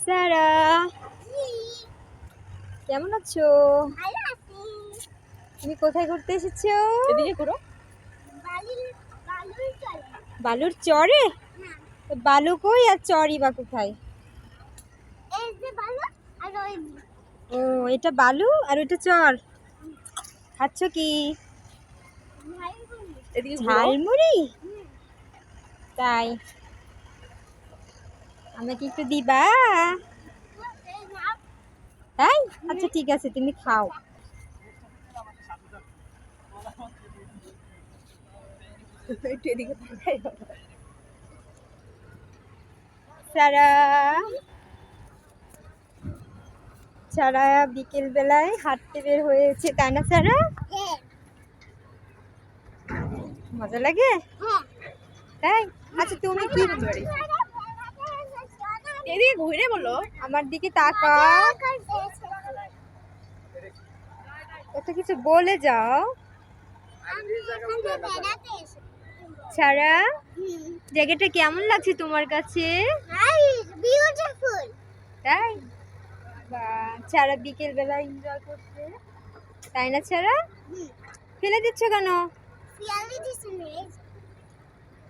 সারা, কেমন আছো? তুমি কোথায় ঘুরতে এসেছো? এদিকে করো। বালুর চরে? বালু কই আর চরই বা কোথায়? ও, এটা বালু আর ওইটা চর। খাচ্ছ কি? এদিকে ঘুরো। ঝালমুড়ি? তাই, আমাকে একটু দিবা? তাই, আচ্ছা ঠিক আছে, তুমি খাও। একটু এদিকে তাকাই। সারা, সারা বিকেল বেলায় হাঁটতে বের হয়েছে, তাই না সারা? মজা লাগে? তাই, আচ্ছা তুমি কি? এদিকে ঘুরে বলো। আমার দিকে তাকাও, কত কিছু বলে যাও। সারা, জায়গাটা কেমন লাগছে তোমার কাছে? তাই, বাহ, সারা বিকেল বেলা এনজয় করছে, তাই না সারা? ফেলে দিচ্ছ কেন?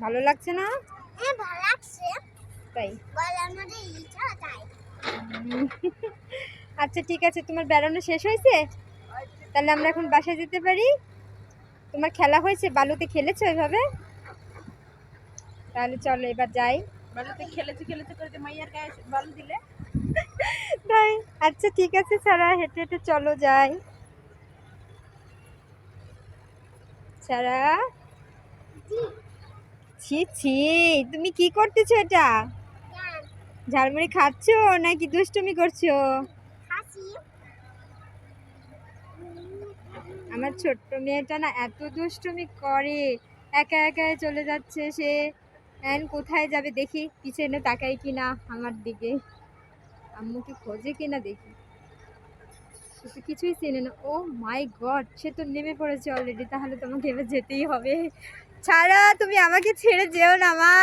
ভালো লাগছে না? তাই, আচ্ছা ঠিক আছে, তোমার বেড়ানো শেষ হয়েছে? তাহলে আমরা এখন বাসায় যেতে পারি। তোমার খেলা হয়েছে, বালুতে খেলেছো এভাবে? তাহলে চলো এবার যাই। বালুতে খেলেছে খেলেছে করে মাইয়ার গায়ে বালু দিলে। তাই, আচ্ছা ঠিক আছে সারা, হেঁটে হেঁটে চলো যাই। সারা, ছি ছি, তুমি কি করতেছো এটা? ঝালমুড়ি খাচ্ছো নাকি দুষ্টুমি করছো? আমার ছোট্ট মেয়েটা না এত দুষ্টুমি করে, একা একা চলে যাচ্ছে সে। কোথায় যাবে দেখি, পিছনে তাকাই কিনা আমার দিকে, আম্মুকে খোঁজে কিনা দেখি। সে তো কিছুই চেনে না। ও মাই গড, সে তো নেমে পড়েছে অলরেডি, তাহলে তোমাকে এবার যেতেই হবে। ছাড়া, তুমি আমাকে ছেড়ে যেও না মা।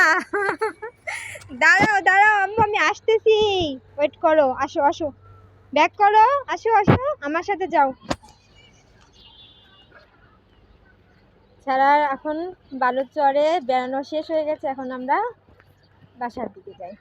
দাঁড়াও দাঁড়াও আম্মু, আমি আসতেছি, ওয়েট করো, আসো আসো, ব্যাক করো, আসো আসো, আমার সাথে যাও। ছাড়া এখন বালুর চরে বেড়ানো শেষ হয়ে গেছে, এখন আমরা বাসার দিকে যাই।